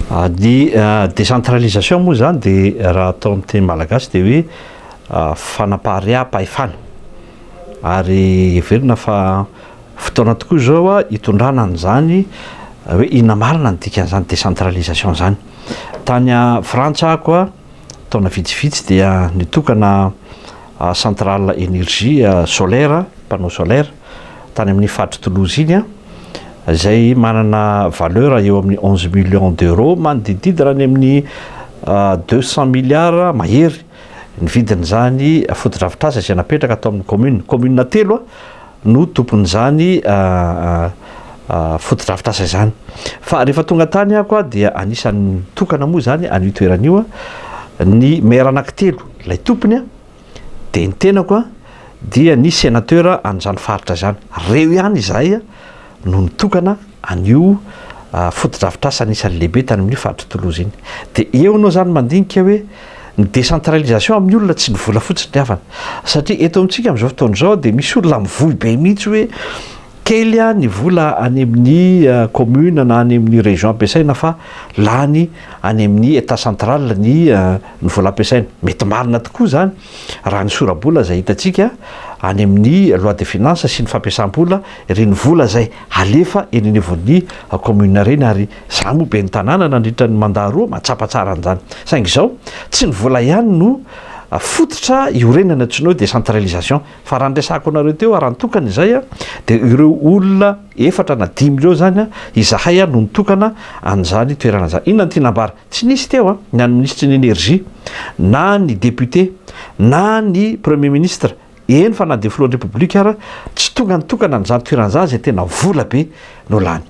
Ny décentralisation moa zany de raha atao amin'ny teny malagasy de hoe fanapaha-pahefana ary everina fa fotoana tokoa zao a hitondrana an'izany hoe inona marina ny dikan'izany décentralisation zany. Tany a Frantsa ako a taona vitsivitsy dia nitokana centrale énergie solaire, panneau solaire tany amin'ny faritra Toulouse iny a zay manana valeur eo amin'ny 11 millions d'euros manodididina any amin'ny 200 milliards mahery ny vidin'izany fotodrafitrasa izay napetraka atao amin'ny commune telo no tompon'izany fotodrafitrasa izany. Fa rehefa tonga tany ako a dia anisan'ny tokana moa zany an'io toeran'io a ny maire anankitelo lay tompony a de ny tenako a dia ny sénateur an'izany faritra zany. Reo ihany izahay a no nitokana an'io fotodrafitrasa anisan'ny lehibe tany amin'ny faritra Toulouse iny. De eo anao zany mandinika hoe ny décentralisation amin'ny olona tsy nivola fotsiny ny havana satria eto amintsika amin'izao fotoana izao de misy olona mivohy be mihitsy hoe kely a ny vola any amin'ny commune na any amin'ny région ampiasaina fa lany any amin'ny état central ny vola ampiasaina. Mety marina tokoa zany raha ny sora-bola zay hitantsika any amin'ny loi de finances sy ny fampiasam-bola ireny vola zay alefa eny anivon'ny commune reny ary za moa be ny tanàna nandritra ny mandat roa matsapa tsara an'izany. Saingy izao tsy ny vola ihany no fototra iorenana antsoina hoe décentralisation fa raha nresako anareo teo raha nitokana izay a de ireo olona efatra na 5 ireo zany a izahay a no nitokana an'izany toerana zany. Inona ny tinambara tsy nisy teo a ny an'ny ministre ny énergie na ny député na ny premier ministre eny fa na de filohan'ny république ara tsy tonga nitokana an'izany toerana zany zay tena vola be no lany.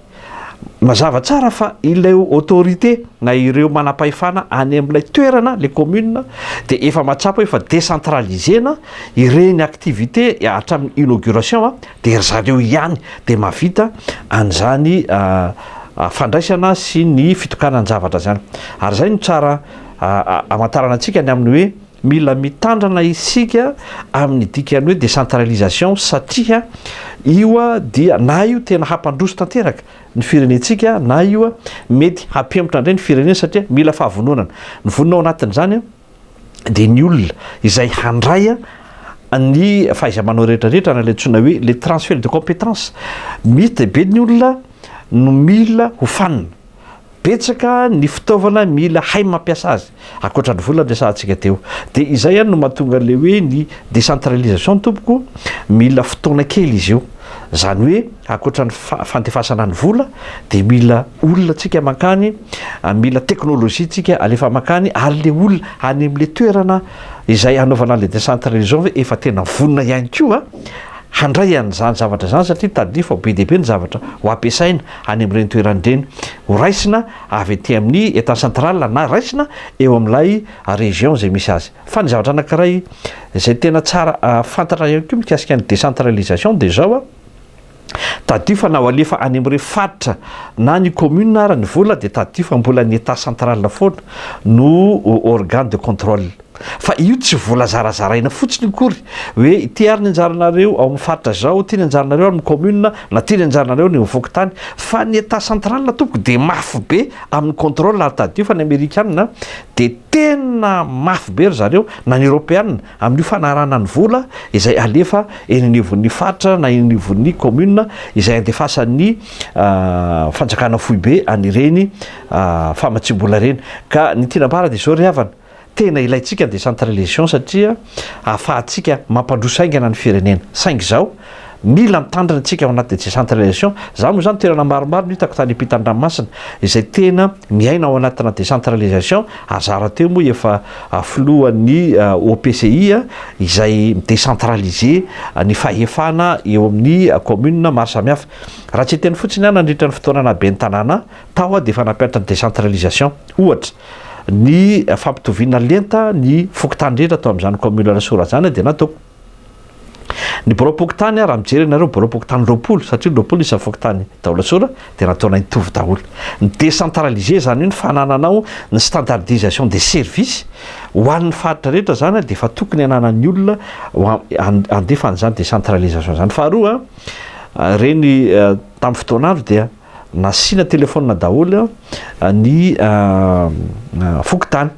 Mazava tsara fa ilay autorité na ireo manam-pahefana any amin'ilay toerana les communes de efa matsapa hoe fa décentralisena ireny activité hatramin'ny inauguration a de zareo ihany de mahavita an'izany fandraisana sy ny fitokanany zavatra zany. Ary zay no tsara amantarana antsika ny amin'ny hoe mila mitandrana isika amin'ny dikany hoe décentralisation satria io a dia na io tena hampandroso tanteraka ny firenentsika na io a mety hampiembotra indray ny firenena satria mila fahavononana. Ny vonona ao anatin'izany a de ny olona izay handray a ny fahaiza-manao rehetrarehetra na le antsoina hoe les transferts de compétences. Misy de be ny olona no mila ho fanina betsaka ny fitaovana mila hay mampiasa azy akoatra ny vola resahantsika teo de izay ihany no mahatonga le hoe ny décentralisation tompoko mila fotoana kely izy io. Zany hoe akoatra ny fandefasana ny vola de mila olona tsika mankany mila teknôlôjia tsika alefa mankany ary le olona any amin'le toerana izay anaovana le décentralisation efa tena vonona ihany koa handray an'izany zavatra zany satria tadiny fa be dehibe ny zavatra ho ampiasaina any amin'ireny toeran'ireny ho raisina avy aty amin'ny état central na raisina eo amin'ilay région zay misy azy. Fa ny zavatra anankiray zay tena tsara fantatra ihany koa mikasika ny décentralisation de zao a tadio fa na ho alefa any amin'ireo faritra na ny commune ara ny vola de tadio fa mbola ny état central foana no organe de contrôle. Fa io tsy vola zarazaraina fotsiny kory hoe ity ary ny anjaranareo ao amin'ny faritra zao, ty ny anjaranareo amin'ny commune na ty ny anjaranareo ny mivoaka tany fa ny état central tompoko de mafy be amin'ny contrôle ary tadio fa ny amerikanina de tena mafy be ry zareo na ny européenne amin'io fanarana ny vola izay alefa eny anivon'ny faritra na eny anivon'ny commune izay andefasan'ny fanjakana fohy be anireny famatsim-bola reny. Ka ny tinambara de zao ry havana tena ilaitsika décentralisation satria ahafahantsika mampandroso aingana ny firenena. Saingy zao mila mitandrina antsika ao anaty décentralisation. Za moa zany toerana maromaro no hitako tany ampitan-dranomasina izay tena miaina ao anatina décentralisation. Azara teo moa efa filohan'ny OPCI izay décentralisé ny fahefana eo amin'ny commune maro samihafa. Raha tsy teny fotsiny ihany nandritra ny fotoana nabe ny tanàna tao de efa nampianatra ny décentralisation. Ohatra ny fampitoviana lenta ny fokotany rehetra atao amin'izany commune Rasora zany de nataoko ny borapokotany raha mijery anareo borapokotany roapolo satria roapolo isan'ny fokotany Taolasora de nataona hitovy daholo. Ny décentralisé zany hoe ny fanananao ny standardisation des services ho an'ny faritra rehetra zany de efa tokony ananan'ny olona andefa an'izany décentralisation zany. Faharoa reny tamin'ny fotoanandro dia nasiana telefôna daholo ny fokotany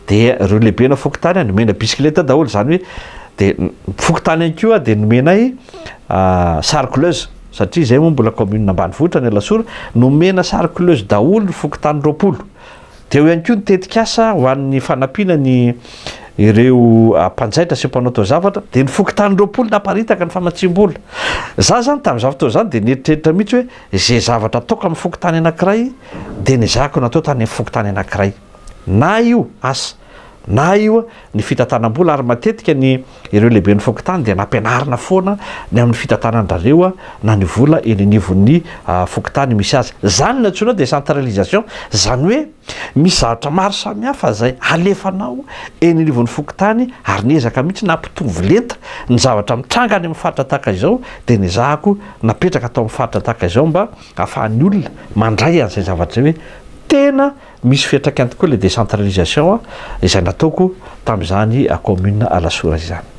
de reo lehibe na fokotany nomena bisikileta daholo zany hoe de fokotany any koa de nomenay sarcleuse satria zay moa mbola commune ambanivohitra ny Alasora nomena sarcleuse daholo ny fokotany 20 de eo ihany koa nitetika asa ho an'ny fanampiana ny ireo mpanjaitra sy mpanao taozavatra de ny fokotany 20 naparitaka ny famatsim-bola za zany tamin'izao fotoana zany de nieritreritra mihitsy hoe zay zavatra ataoko amin'ny fokotany anankiray de ny zako natao tany amin'ny fokotany anankiray na io asa na io ny fitantanam-bola ary matetika ny ireo lehibe ny fokotany de nampianarina foana ny amin'ny fitantanandrareo na ny vola eny anivon'ny fokotany misy azy zany ny antsoina décentralisation zany hoe misy zavatra maro samihafa zay alefanao eny anivon'ny fokotany ary niezaka mihitsy nampitovy lenta ny zavatra mitranga any amin'ny faritra tahaka izao de ny zahako napetraka atao amin'ny faritra tahaka izao mba ahafahan'ny olona mandray an'izay zavatra hoe tena misy fiantraikany tokoa le décentralisation izay nataoko tamin'izany commune Alasora izany.